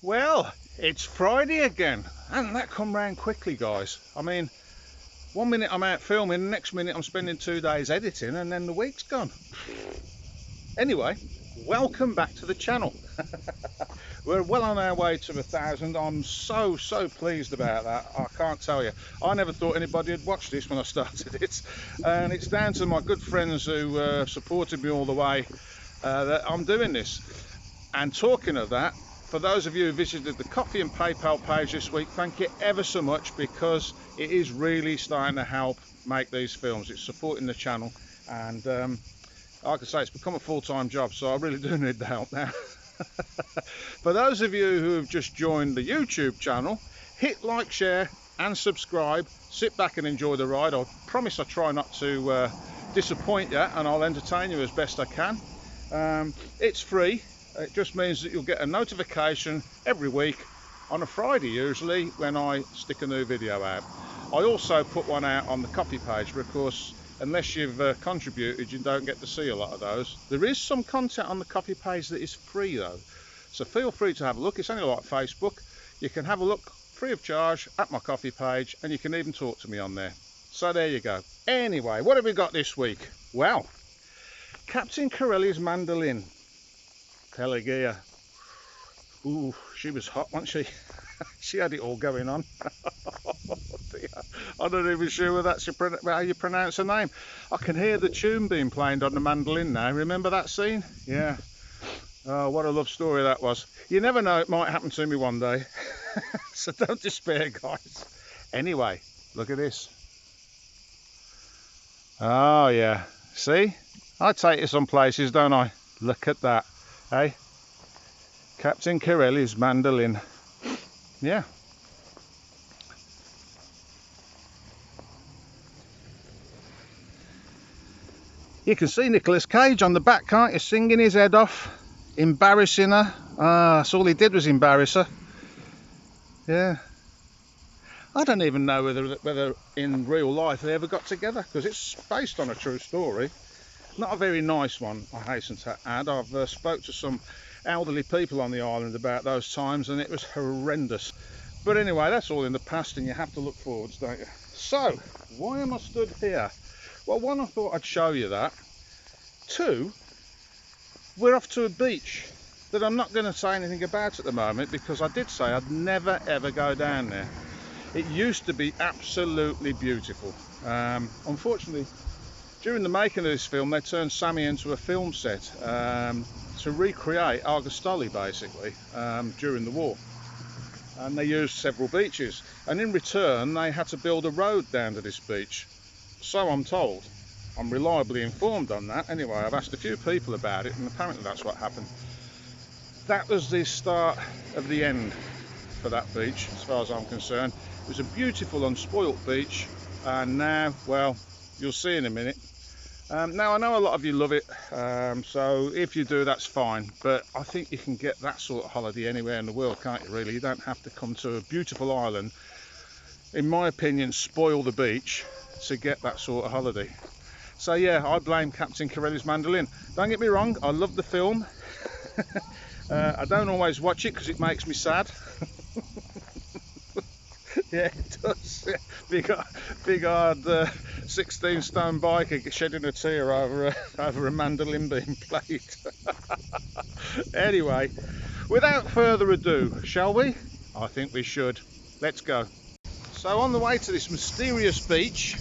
Well, it's Friday again, and that come round quickly, guys. I mean, 1 minute I'm out filming, the next minute I'm spending 2 days editing, and then the week's gone. Anyway, welcome back to the channel. We're well on our way to 1,000. I'm so pleased about that. I can't tell you. I never thought anybody had watched this when I started it, and it's down to my good friends who supported me all the way that I'm doing this. And talking of that, for those of you who visited the Coffee and PayPal page this week, thank you ever so much, because it is really starting to help make these films. It's supporting the channel, and like I say, it's become a full-time job, so I really do need the help now. For those of you who have just joined the YouTube channel, hit like, share and subscribe. Sit back and enjoy the ride. I promise I try not to disappoint you, and I'll entertain you as best I can. It's free. It just means that you'll get a notification every week on a Friday usually when I stick a new video out. I also put one out on the coffee page, but of course unless you've contributed you don't get to see a lot of those. There is some content on the coffee page that is free though, so feel free to have a look. It's only like Facebook. You can have a look free of charge at my coffee page, and you can even talk to me on there. So there you go. Anyway, what have we got this week? Well, Captain Corelli's mandolin. Pelagia. Ooh, she was hot, wasn't she? She had it all going on. Oh dear. I'm not even sure whether that's how you pronounce her name. I can hear the tune being played on the mandolin now. Remember that scene? Yeah. Oh, what a love story that was. You never know, it might happen to me one day. So don't despair, guys. Anyway, look at this. Oh yeah. See? I take you some places, don't I? Look at that. Hey? Captain Corelli's mandolin. Yeah. You can see Nicolas Cage on the back, can't you? Singing his head off, embarrassing her. That's all he did was embarrass her. Yeah. I don't even know whether in real life they ever got together, because it's based on a true story. Not a very nice one, I hasten to add. I've spoke to some elderly people on the island about those times, and it was horrendous. But anyway, that's all in the past, and you have to look forwards, don't you? So, why am I stood here? Well, one, I thought I'd show you that. Two, we're off to a beach that I'm not going to say anything about at the moment, because I did say I'd never ever go down there. It used to be absolutely beautiful. Unfortunately, during the making of this film, they turned Sami into a film set to recreate Argostoli, basically, during the war. And they used several beaches. And in return, they had to build a road down to this beach. So I'm told. I'm reliably informed on that. Anyway, I've asked a few people about it, and apparently that's what happened. That was the start of the end for that beach, as far as I'm concerned. It was a beautiful, unspoilt beach, and now, well, you'll see in a minute. Now, I know a lot of you love it, so if you do, that's fine, but I think you can get that sort of holiday anywhere in the world, can't you, really? You don't have to come to a beautiful island, in my opinion, spoil the beach to get that sort of holiday. So yeah, I blame Captain Corelli's mandolin. Don't get me wrong, I love the film. I don't always watch it because it makes me sad. Yeah, it does. Big hard 16-stone biker shedding a tear over a mandolin being played. Anyway, without further ado, shall we? I think we should. Let's go. So on the way to this mysterious beach,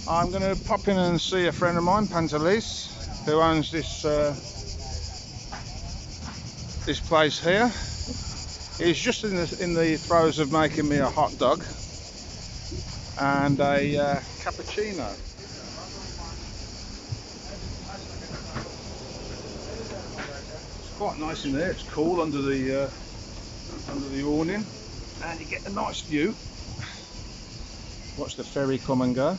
I'm going to pop in and see a friend of mine, Pantelis, who owns this place here. He's just in the throes of making me a hot dog and a cappuccino. It's quite nice in there. It's cool under the awning, and you get a nice view. Watch the ferry come and go.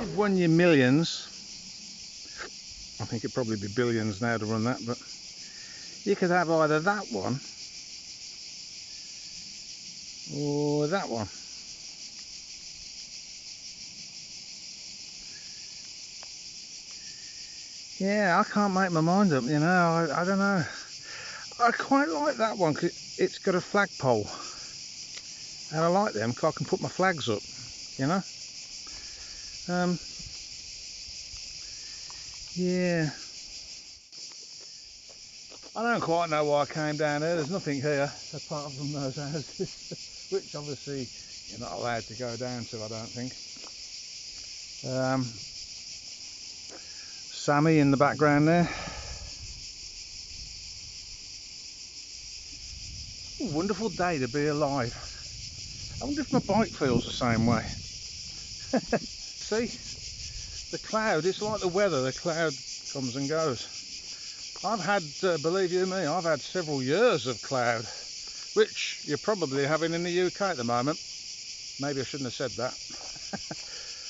You've won your millions. I think it'd probably be billions now to run that, but you could have either that one or that one. Yeah, I can't make my mind up, you know. I don't know. I quite like that one because it's got a flagpole, and I like them because I can put my flags up, you know. Yeah, I don't quite know why I came down here. There's nothing here apart from those houses, which obviously you're not allowed to go down to, I don't think. Sami in the background there. Ooh, wonderful day to be alive. I wonder if my bike feels the same way. See, the cloud, it's like the weather, the cloud comes and goes. I've had, believe you me, I've had several years of cloud, which you're probably having in the UK at the moment. Maybe I shouldn't have said that.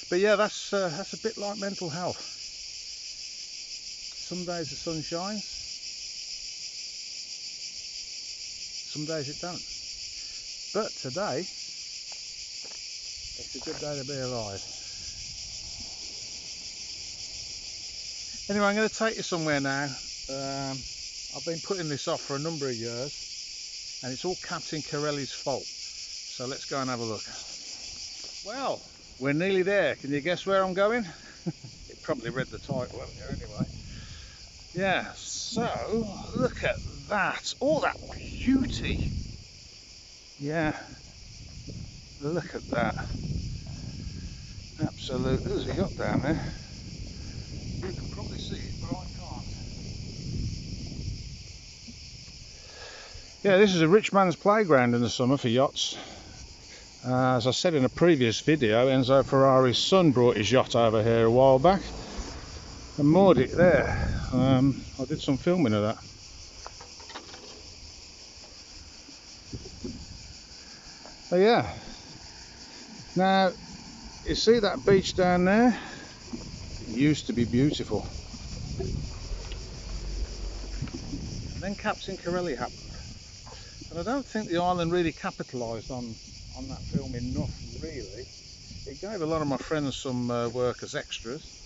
But yeah, that's a bit like mental health. Some days the sun shines, some days it don't. But today, it's a good day to be alive. Anyway, I'm going to take you somewhere now. I've been putting this off for a number of years, and it's all Captain Corelli's fault. So let's go and have a look. Well, we're nearly there. Can you guess where I'm going? You probably read the title, haven't you, anyway? Yeah, so look at that. All that beauty. Yeah, look at that. Absolutely. Who's he got down there? You can probably see it, but I can't. Yeah, this is a rich man's playground in the summer for yachts. As I said in a previous video, Enzo Ferrari's son brought his yacht over here a while back and moored it there. I did some filming of that. So yeah, now you see that beach down there? It used to be beautiful. And then Captain Corelli happened. And I don't think the island really capitalised on that film enough, really. It gave a lot of my friends some work as extras.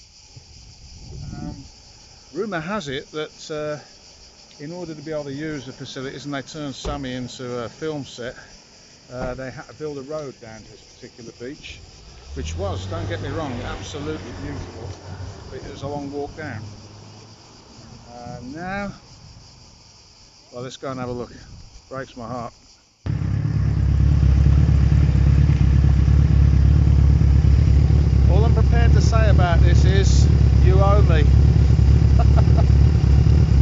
Rumour has it that in order to be able to use the facilities, and they turned Sami into a film set, they had to build a road down to this particular beach, which was, don't get me wrong, absolutely beautiful, but it was a long walk down. Now, well, let's go and have a look. Breaks my heart. All I'm prepared to say about this is, you owe me.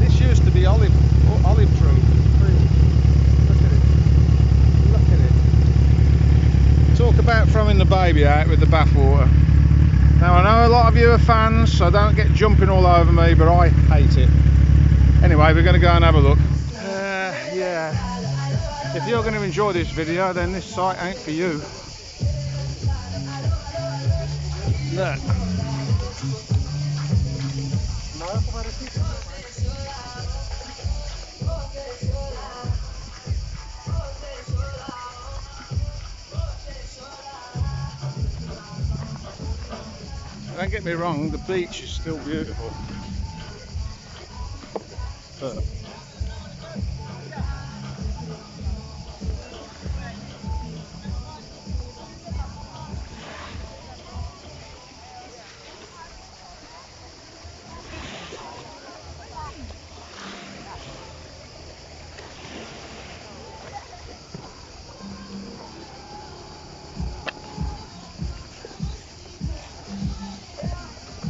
This used to be olive tree. Look at it. Look at it. Talk about throwing the baby out with the bathwater. Now I know a lot of you are fans, so don't get jumping all over me, but I hate it. Anyway, we're going to go and have a look. Yeah. If you're going to enjoy this video, then this site ain't for you. Look. Don't get me wrong, the beach is still beautiful. But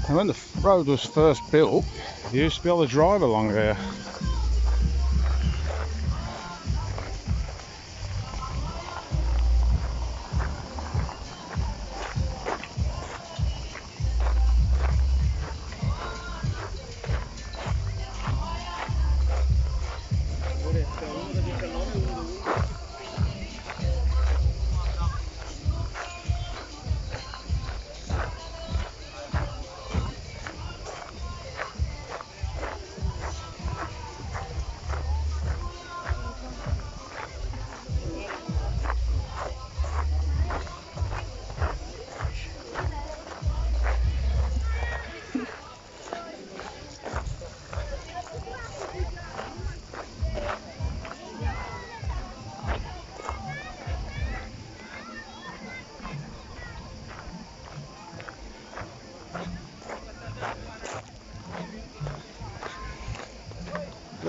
and when the road was first built, you used to be able to drive along there.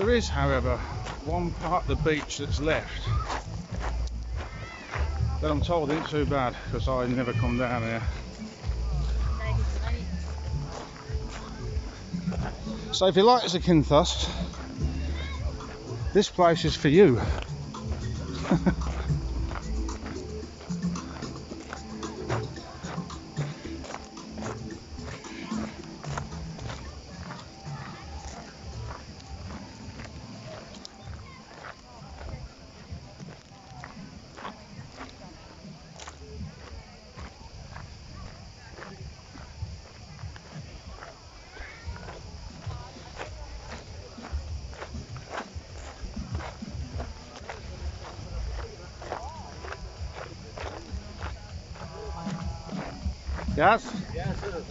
There is, however, one part of the beach that's left that I'm told isn't too bad, because I never come down here. So if you like Zakynthos, this place is for you. Yes? Yes, sir.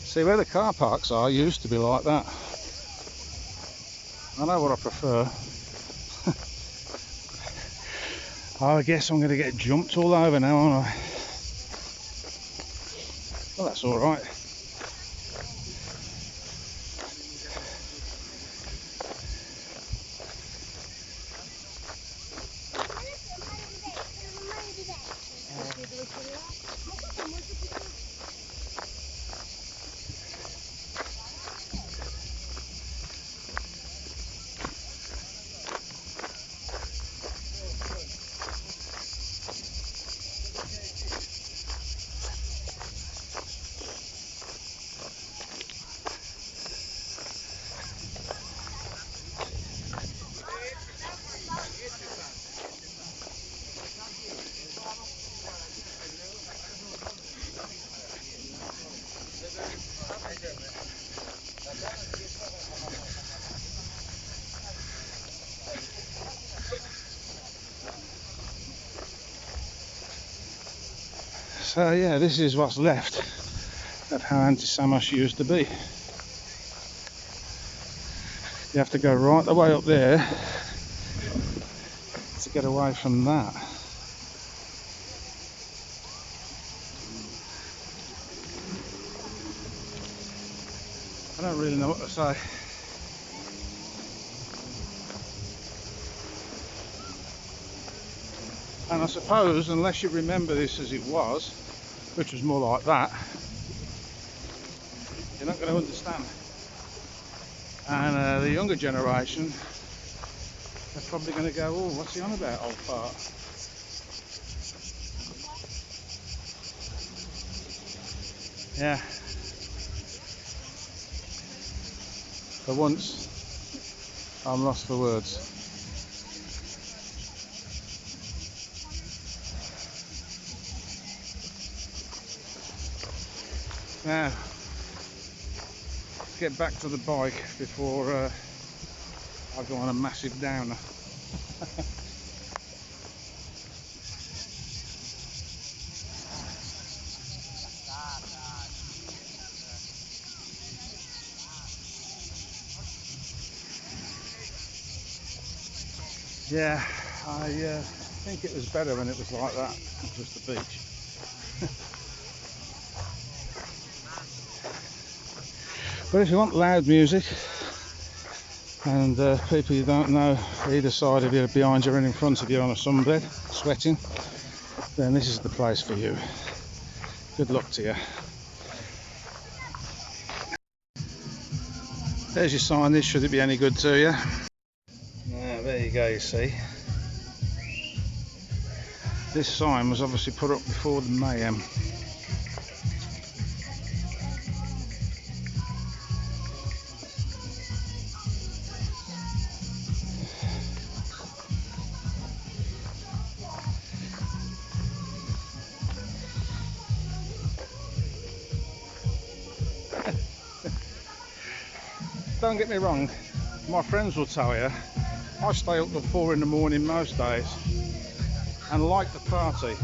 See, where the car parks are used to be like that. I know what I prefer. I guess I'm going to get jumped all over now, aren't I? Well, that's all right. So yeah, this is what's left of how Antisamos used to be. You have to go right the way up there to get away from that. I don't really know what to say. And I suppose, unless you remember this as it was, which was more like that, you're not going to understand. And the younger generation are probably going to go, oh, what's he on about, old fart? Yeah. For once, I'm lost for words. Now, let's get back to the bike before I go on a massive downer. Yeah, I think it was better when it was like that, just the beach. But if you want loud music and people you don't know either side of you, behind you and in front of you on a sunbed, sweating, then this is the place for you. Good luck to you. There's your signage, should it be any good to you. There you go, you see. This sign was obviously put up before the mayhem. don't get me wrong, my friends will tell you, I stay up till 4 in the morning most days and like the party.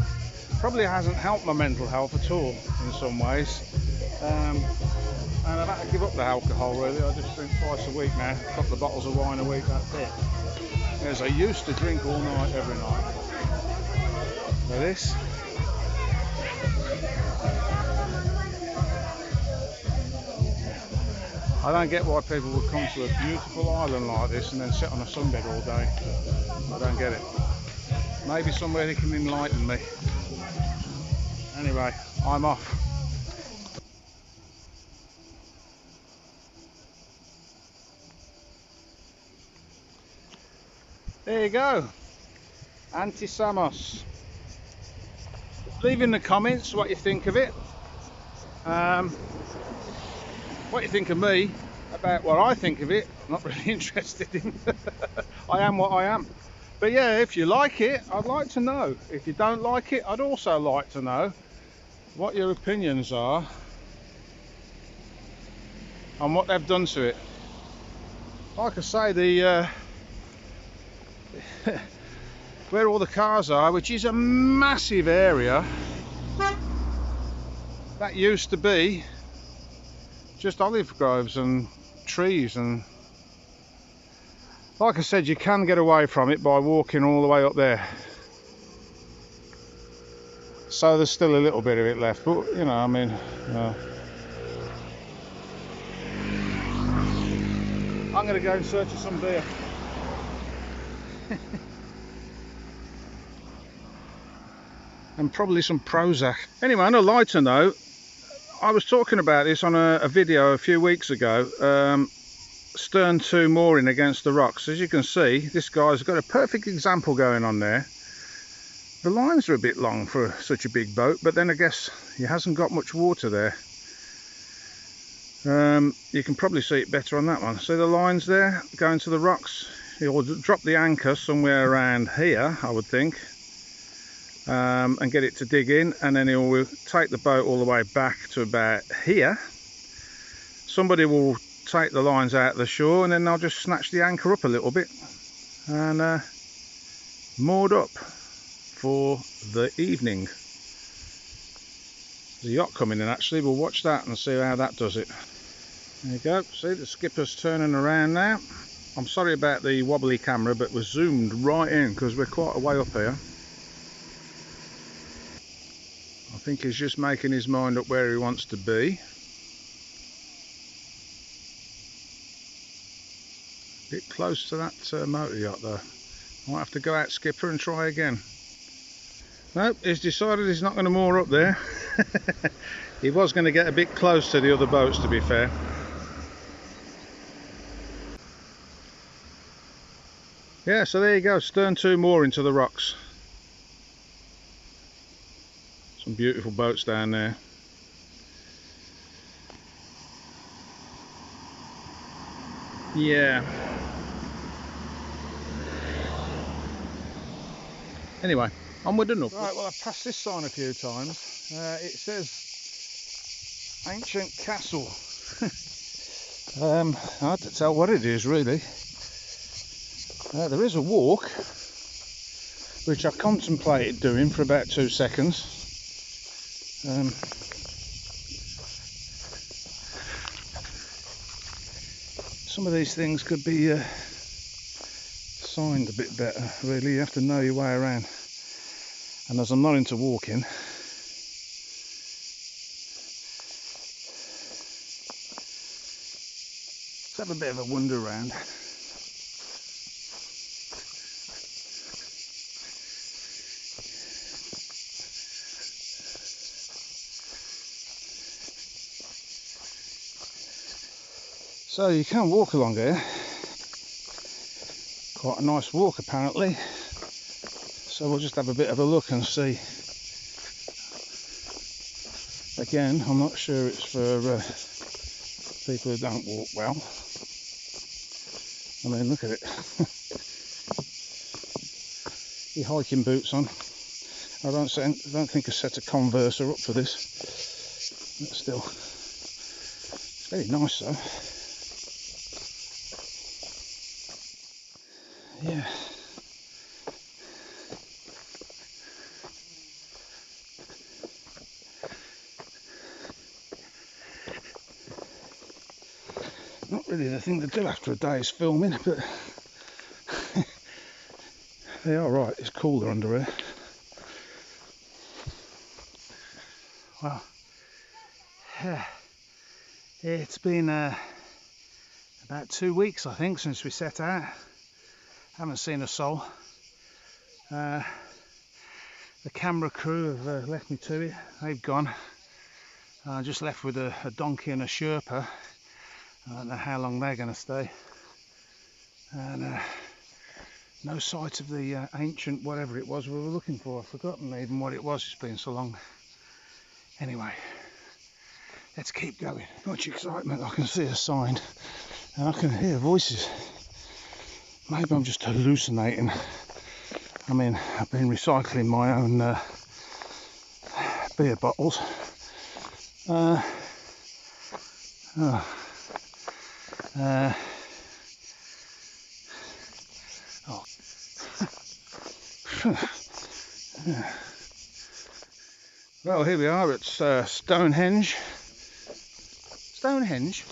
Probably hasn't helped my mental health at all in some ways. And I've had to give up the alcohol really. I just drink twice a week now, a couple of bottles of wine a week, that's it. Whereas I used to drink all night, every night. Now this, I don't get why people would come to a beautiful island like this and then sit on a sunbed all day. I don't get it. Maybe somewhere they can enlighten me. Anyway, I'm off. There you go, Antisamos. Leave in the comments what you think of it. What you think of me, about what I think of it, not really interested in. I am what I am. But yeah, if you like it, I'd like to know. If you don't like it, I'd also like to know what your opinions are on what they've done to it. Like I say, the where all the cars are, which is a massive area, that used to be just olive groves and trees, and like I said, you can get away from it by walking all the way up there. So there's still a little bit of it left, but you know, I mean, I'm going to go in search of some beer. And probably some Prozac. Anyway, on a lighter note, I was talking about this on a video a few weeks ago. Stern to mooring against the rocks. As you can see, this guy's got a perfect example going on there. The lines are a bit long for such a big boat, but then I guess he hasn't got much water there. You can probably see it better on that one. See the lines there going to the rocks? He'll drop the anchor somewhere around here, I would think, and get it to dig in, and then he'll take the boat all the way back to about here. Somebody will take the lines out of the shore, and then they'll just snatch the anchor up a little bit and moored up for the evening. There's a yacht coming in actually, we'll watch that and see how that does it. There you go, see the skipper's turning around now. I'm sorry about the wobbly camera, but we're zoomed right in because we're quite a way up here. I think he's just making his mind up where he wants to be. Bit close to that motor yacht though. Might have to go out, skipper, and try again. Nope, he's decided he's not going to moor up there. He was going to get a bit close to the other boats, to be fair. Yeah, so there you go, stern to mooring to the rocks. Some beautiful boats down there. Yeah. Anyway, onward and up. Right, well, I've passed this sign a few times. It says Ancient Castle. Hard to tell what it is really. There is a walk, which I've contemplated doing for about 2 seconds. Some of these things could be signed a bit better, really. You have to know your way around. And as I'm not into walking, let's have a bit of a wander around. So you can walk along here, quite a nice walk apparently, so we'll just have a bit of a look and see. Again, I'm not sure it's for people who don't walk well. I mean, look at it. Your hiking boots on. I don't think a set of Converse are up for this, but still, it's very nice though. Not really the thing to do after a day's filming, but they are right, it's cooler under here. Well, it's been about 2 weeks I think since we set out. Haven't seen a soul. The camera crew have left me to it, they've gone. I just left with a donkey and a Sherpa. I don't know how long they're going to stay. And no sight of the ancient whatever it was we were looking for. I've forgotten even what it was, it's been so long. Anyway, let's keep going. Much excitement, I can see a sign and I can hear voices. Maybe I'm just hallucinating. I mean, I've been recycling my own beer bottles. Oh. Well, here we are at Stonehenge. Stonehenge?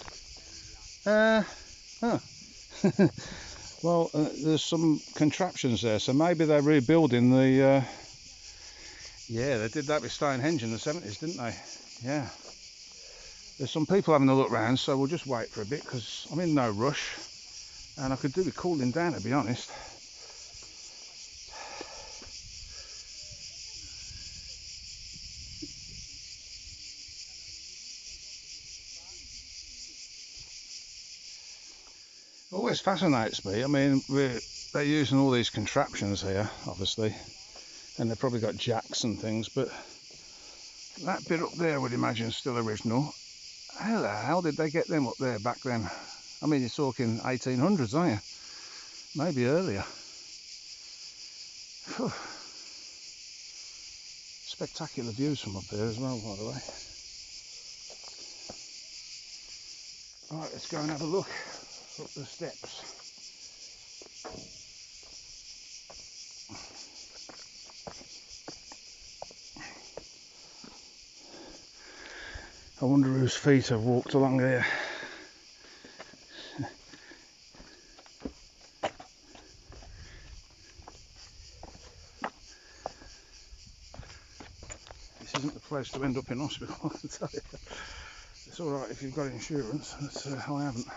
Well, there's some contraptions there, so maybe they're rebuilding the... Yeah, they did that with Stonehenge in the 70s, didn't they? Yeah. There's some people having a look round, so we'll just wait for a bit, because I'm in no rush. And I could do with cooling down, to be honest. Always fascinates me. I mean, they're using all these contraptions here, obviously, and they've probably got jacks and things, but that bit up there, I would imagine, is still original. How the hell did they get them up there back then? I mean, you're talking 1800s, aren't you? Maybe earlier. Whew. Spectacular views from up here as well, by the way. Right, let's go and have a look up the steps. I wonder whose feet have walked along here. This isn't the place to end up in hospital, I can tell you. It's alright if you've got insurance, but I haven't.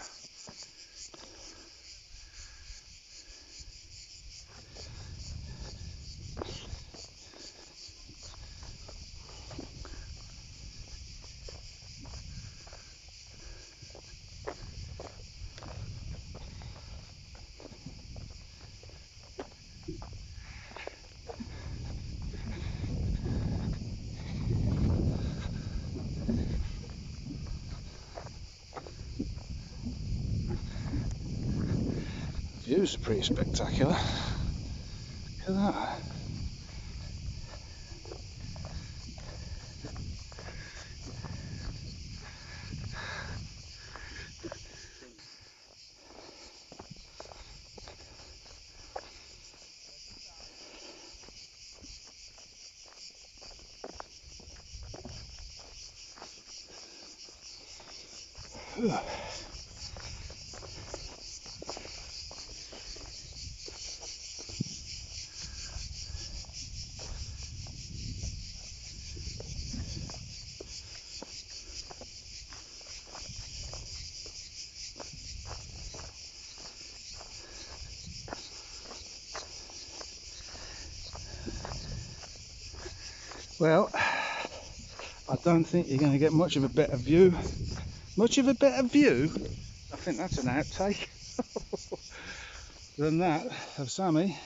Views are pretty spectacular. Look at that. Well, I don't think you're going to get much of a better view. Much of a better view? I think that's an outtake. Than that of Sammy.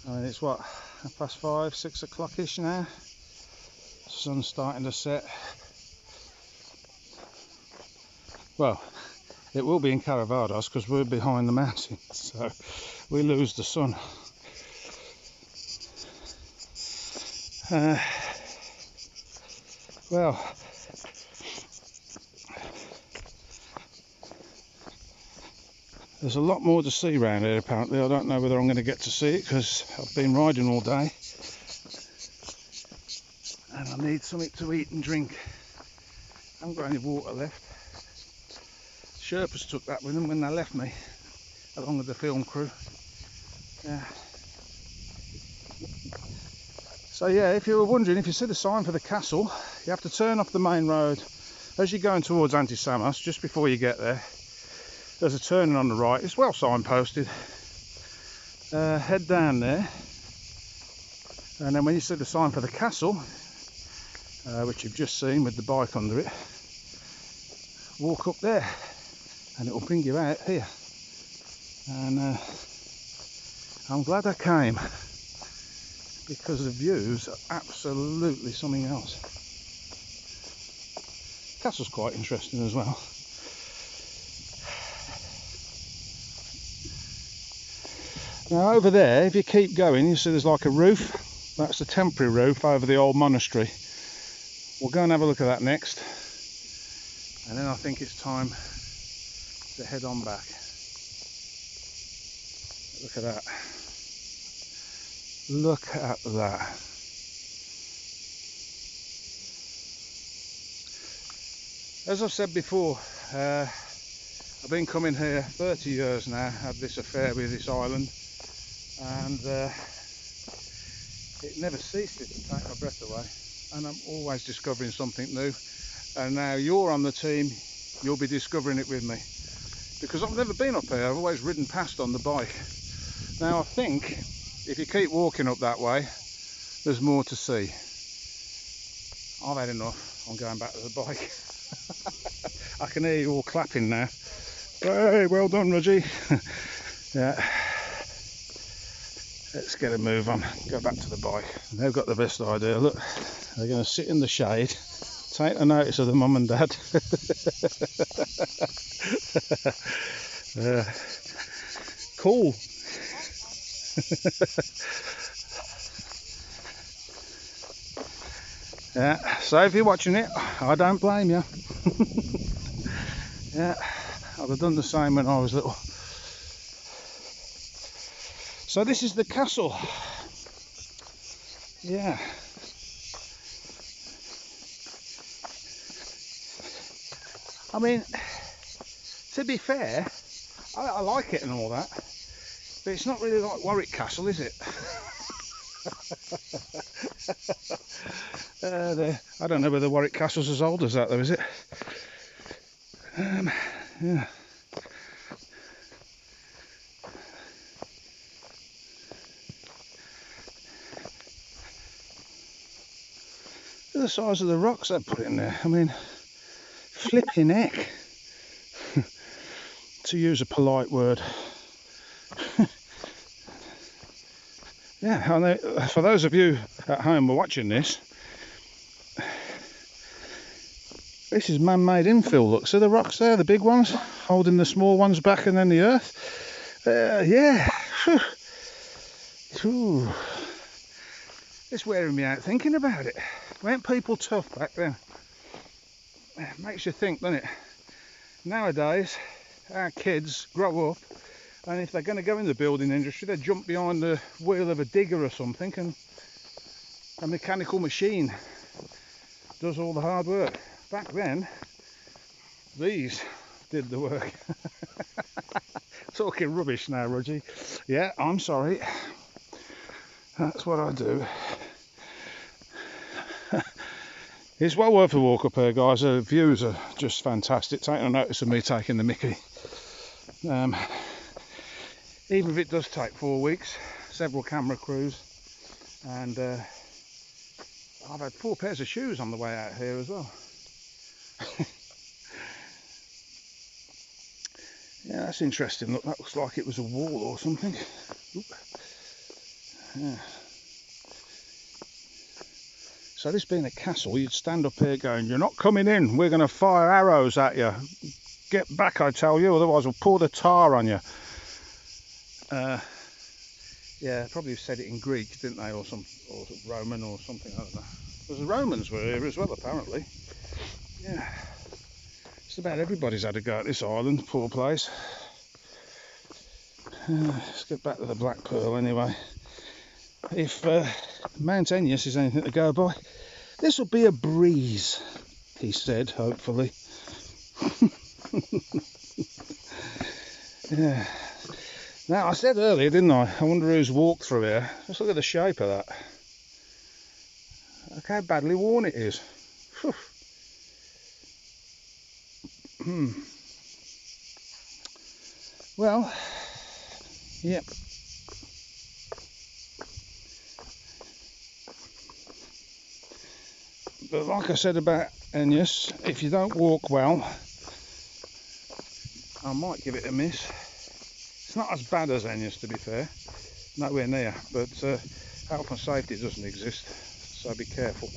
I mean, it's what, 5:30, 6 o'clock-ish now. Sun's starting to set. Well, it will be in Caravados because we're behind the mountains, so we lose the sun. Well, There's a lot more to see around here apparently. I don't know whether I'm going to get to see it because I've been riding all day and I need something to eat and drink. I haven't got any water left. Sherpas took that with them when they left me, along with the film crew. Yeah. So yeah, if you were wondering, if you see the sign for the castle, you have to turn off the main road as you're going towards Antisamos. Just before you get there, there's a turning on the right. It's well signposted. Head down there, and then when you see the sign for the castle, which you've just seen with the bike under it, walk up there and it will bring you out here. And I'm glad I came, because the views are absolutely something else. Castle's quite interesting as well. Now over there, if you keep going, you see there's like a roof. That's a temporary roof over the old monastery. We'll go and have a look at that next, and then I think it's time to head on back. Look at that. Look at that. As I've said before, I've been coming here 30 years now, had this affair with this island, and it never ceases to take my breath away, and I'm always discovering something new. And now you're on the team, you'll be discovering it with me, because I've never been up here. I've always ridden past on the bike. Now I think if you keep walking up that way, there's more to see. I've had enough. I'm going back to the bike. I can hear you all clapping now. Hey, well done, Reggie. Yeah. Let's get a move on. Go back to the bike. They've got the best idea. Look, they're going to sit in the shade. Take a notice of the mum and dad. Cool. Yeah, so if you're watching it, I don't blame you. Yeah, I'd have done the same when I was little. So this is the castle. Yeah. I mean, to be fair, I like it and all that, but it's not really like Warwick Castle, is it? I don't know whether Warwick Castle's as old as that though, is it? Yeah. Look at the size of the rocks they've put in there. I mean, flipping heck, to use a polite word. Yeah, and for those of you at home who are watching this is man-made infill. Look, see the rocks there, the big ones, holding the small ones back, and then the earth. Yeah. Whew. It's wearing me out thinking about it. Weren't people tough back then? It makes you think, doesn't it? Nowadays, our kids grow up, and if they're going to go in the building industry, they jump behind the wheel of a digger or something, and a mechanical machine does all the hard work. Back then, these did the work. Talking rubbish now, Rudgy. Yeah, I'm sorry. That's what I do. It's well worth a walk up here, guys. The views are just fantastic. Take no notice of me taking the mickey. Even if it does take 4 weeks, several camera crews, and I've had 4 pairs of shoes on the way out here as well. Yeah, that's interesting. Look, that looks like it was a wall or something. Oop. Yeah. So this being a castle, you'd stand up here going, "You're not coming in, we're going to fire arrows at you. Get back, I tell you, otherwise we'll pour the tar on you." Yeah, probably said it in Greek, didn't they, or Roman or something, I don't know. Because the Romans were here as well, apparently. Yeah. Just about everybody's had a go at this island, poor place. Let's get back to the Black Pearl anyway. If Mount Enyas is anything to go by, this will be a breeze, he said, hopefully. Yeah. Now, I said earlier, didn't I wonder who's walked through here. Just look at the shape of that. Look how badly worn it is. Well, yep. But like I said about Enyas, if you don't walk well, I might give it a miss. It's not as bad as Enyas, to be fair, nowhere near, but health and safety doesn't exist, so be careful.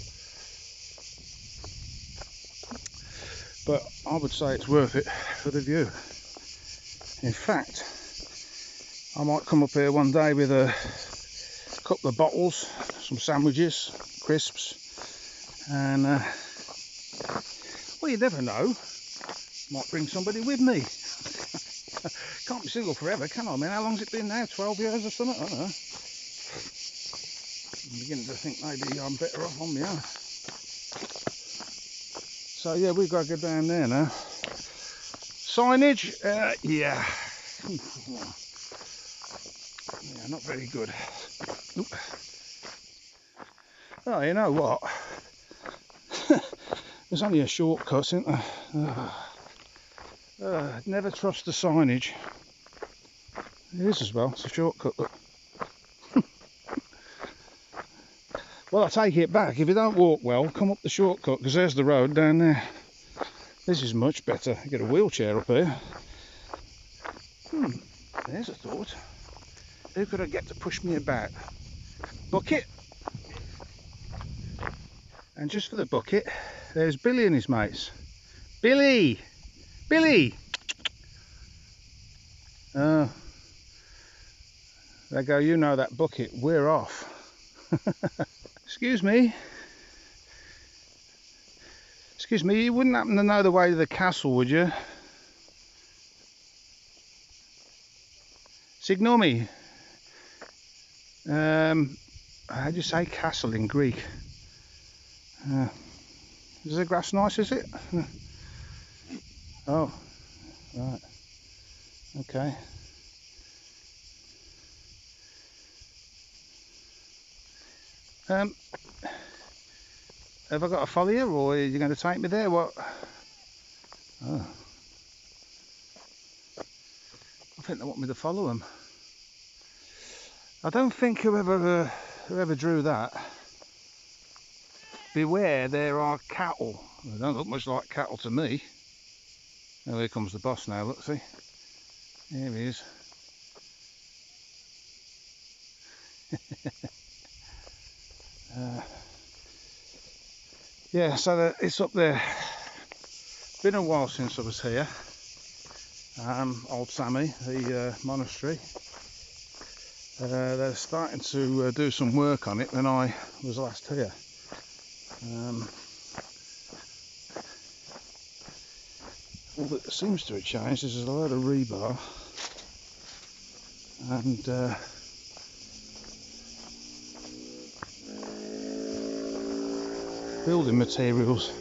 But I would say it's worth it for the view. In fact, I might come up here one day with a couple of bottles, some sandwiches, crisps, and well, you never know, might bring somebody with me. Can't be single forever, can I? I mean, how long's it been now? 12 years or something? I don't know. I'm beginning to think maybe I'm better off on my own. So yeah, we've got to go down there now. Signage? Yeah. Yeah, not very good. Oop. Oh, you know what? There's only a shortcut, isn't there? Never trust the signage. It is as well, it's a shortcut, look. Well, I take it back. If you don't walk well, come up the shortcut, because there's the road down there. This is much better. You get a wheelchair up here. There's a thought. Who could I get to push me about? Bucket. And just for the bucket, there's Billy and his mates. Billy! Billy! Oh. They go, you know that bucket, we're off. Excuse me. Excuse me, you wouldn't happen to know the way to the castle, would you? Ignore me. How do you say castle in Greek? Is the grass nice, is it? Oh, right. Okay. Have I got to follow you, or are you going to take me there? What? Oh. I think they want me to follow them. I don't think whoever drew that. Beware, there are cattle. They don't look much like cattle to me. Oh, here comes the boss now, look, see? Here he is. Yeah, so it's up there. Been a while since I was here. Old Sami, the monastery. They're starting to do some work on it when I was last here. All that seems to have changed is there's a load of rebar and building materials.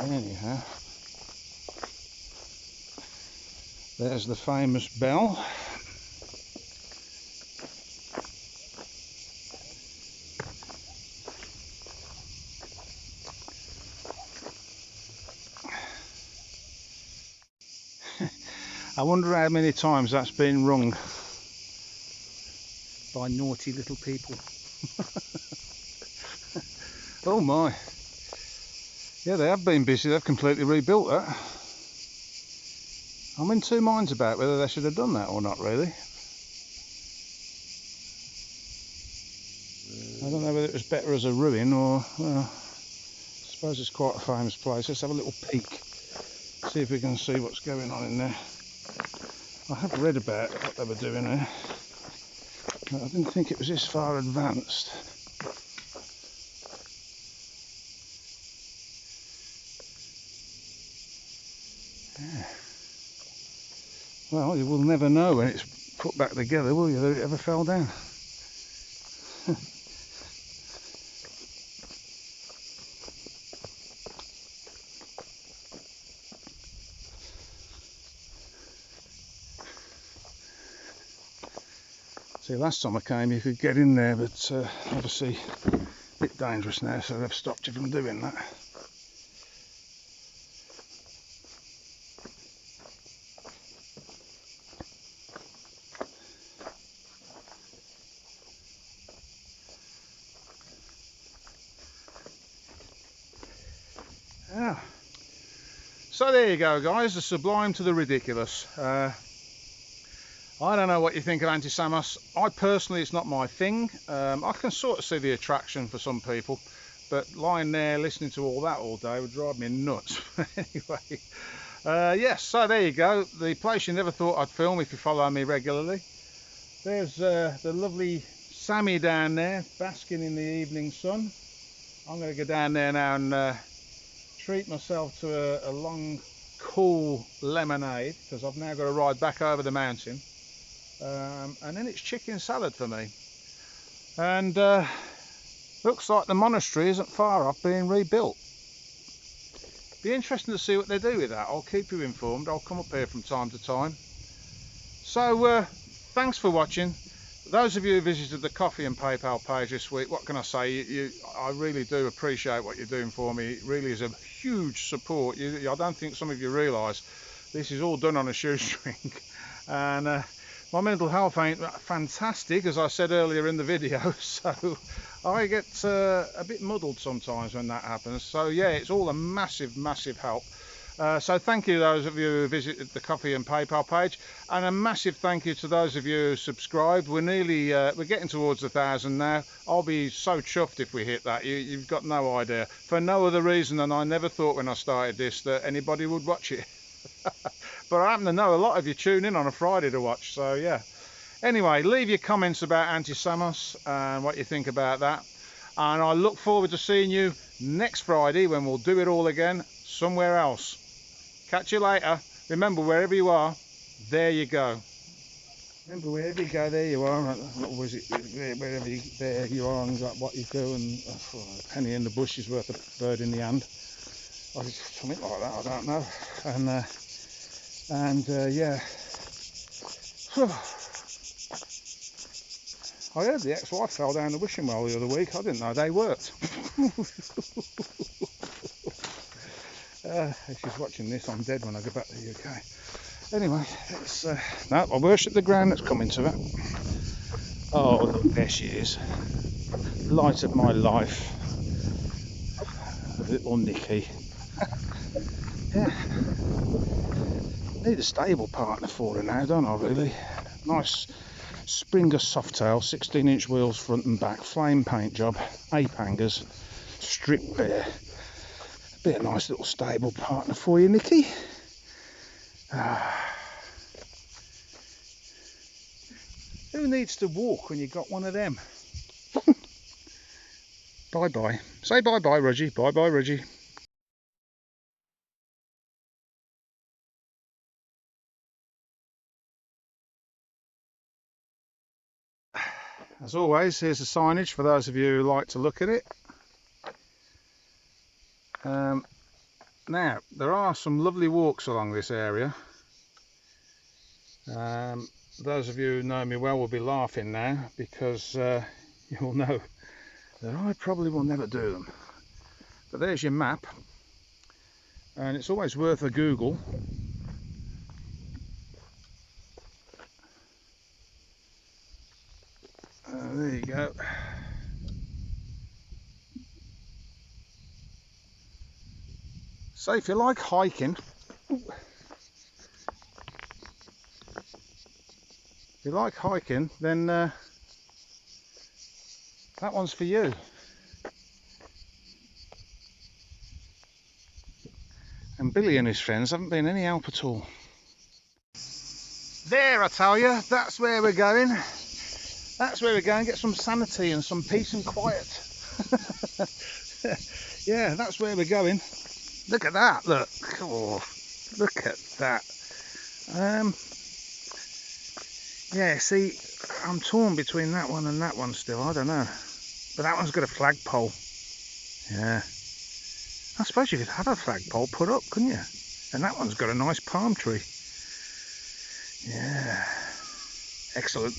Anyhow, there's the famous bell. I wonder how many times that's been rung by naughty little people. Oh my. Yeah, they have been busy. They've completely rebuilt that. I'm in two minds about whether they should have done that or not, really. I don't know whether it was better as a ruin or, well, I suppose it's quite a famous place. Let's have a little peek, see if we can see what's going on in there. I have read about what they were doing there, but I didn't think it was this far advanced. Yeah. Well, you will never know when it's put back together, will you, that it ever fell down. See, last time I came you could get in there, but obviously a bit dangerous now, so they've stopped you from doing that. Yeah. So there you go, guys, the sublime to the ridiculous. I don't know what you think of Antisamos. I personally, it's not my thing. I can sort of see the attraction for some people, but lying there listening to all that all day would drive me nuts. Anyway, yes, so there you go, the place you never thought I'd film if you follow me regularly. There's the lovely Sammy down there basking in the evening sun. I'm going to go down there now and treat myself to a long cool lemonade, because I've now got to ride back over the mountain, and then it's chicken salad for me. And looks like the monastery isn't far off being rebuilt. Be interesting to see what they do with that. I'll keep you informed. I'll come up here from time to time. So thanks for watching. Those of you who visited the Coffee and PayPal page this week, what can I say? I really do appreciate what you're doing for me. It really is a huge support. I don't think some of you realise this is all done on a shoestring. And my mental health ain't fantastic, as I said earlier in the video, so I get a bit muddled sometimes when that happens. So yeah, it's all a massive, massive help. So thank you those of you who visited the Coffee and PayPal page, and a massive thank you to those of you who subscribed. We're nearly we're getting towards 1,000 now. I'll be so chuffed if we hit that. You've got no idea, for no other reason than I never thought when I started this that anybody would watch it. But I happen to know a lot of you tune in on a Friday to watch, so yeah. Anyway, leave your comments about Antisamos and what you think about that, and I look forward to seeing you next Friday when we'll do it all again somewhere else. Catch you later. Remember, wherever you are, there you go. Remember, wherever you go, there you are. What was it? Wherever you, there you are, and got what you do, and a penny in the bush is worth a bird in the hand. Or something like that, I don't know. And yeah. I heard the ex-wife fell down the wishing well the other week. I didn't know they worked. If she's watching this, I'm dead when I go back to the UK. Anyway, it's no, I worship the ground that's coming to it. Oh, look, there she is. Light of my life. Little Nikki. Yeah. Need a stable partner for her now, don't I, really? Nice Springer Softail, 16-inch wheels front and back, flame paint job, 8 hangers, strip bare. Be a nice little stable partner for you, Nikki. Who needs to walk when you got one of them? Bye bye. Say bye bye, Reggie. Bye bye, Reggie. As always, here's the signage for those of you who like to look at it. Now, there are some lovely walks along this area. Those of you who know me well will be laughing now, because you'll know that I probably will never do them. But there's your map, and it's always worth a Google. There you go. So if you like hiking, then that one's for you. And Billy and his friends haven't been any help at all. There, I tell you, that's where we're going. That's where we're going. Get some sanity and some peace and quiet. Yeah, that's where we're going. Look at that, look. Oh, look at that. Yeah, see, I'm torn between that one and that one still. I don't know. But that one's got a flagpole. Yeah. I suppose you could have a flagpole put up, couldn't you? And that one's got a nice palm tree. Yeah. Excellent.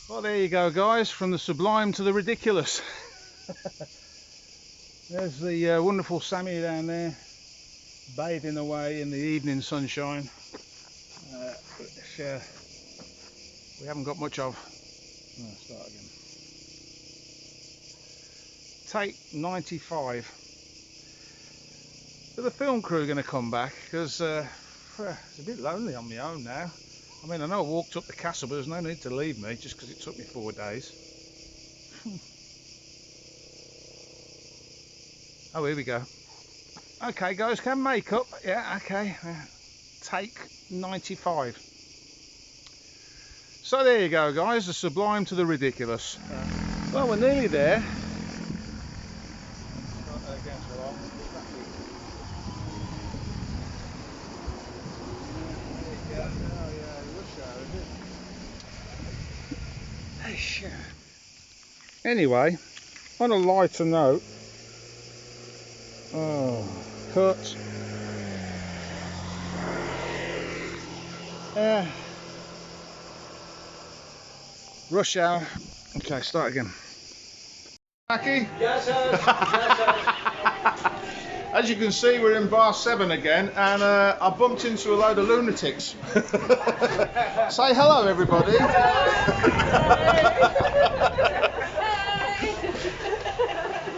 Well, there you go, guys. From the sublime to the ridiculous. There's the wonderful Sammy down there, bathing away in the evening sunshine. Which we haven't got much of. Oh, start again. Take 95. Are the film crew going to come back? Because it's a bit lonely on my own now. I mean, I know I walked up the castle, but there's no need to leave me just because it took me 4 days. Oh, here we go. Okay, guys, can makeup. Yeah, okay. Take 95. So there you go, guys. The sublime to the ridiculous. Well, we're nearly there. Anyway, on a lighter note, cut. Rush hour. Okay, start again. Mackie? Yes, sir. Yes, sir. As you can see, we're in bar 7 again, and I bumped into a load of lunatics. Say hello, everybody.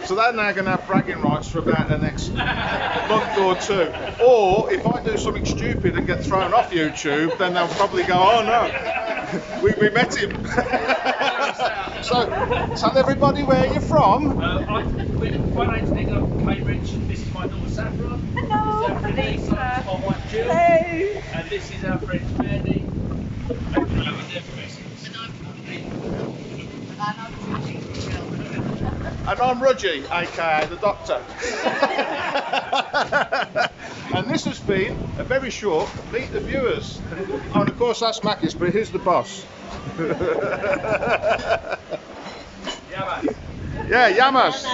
So they're now going to have bragging rights for about the next month or 2. Or if I do something stupid and get thrown off YouTube, then they'll probably go, oh no, we met him. So tell everybody where you're from. My name's Nick, I'm from Cambridge. This is my daughter Safra. Hello. This is our friend Lisa, my wife Jill. Hey. And this is our friend Mandy. And I'm Rudgy, aka the Doctor. And this has been a very short Meet the Viewers. Oh, and of course that's Mackie's, but here's the boss. Yamas. Yeah, Yamas.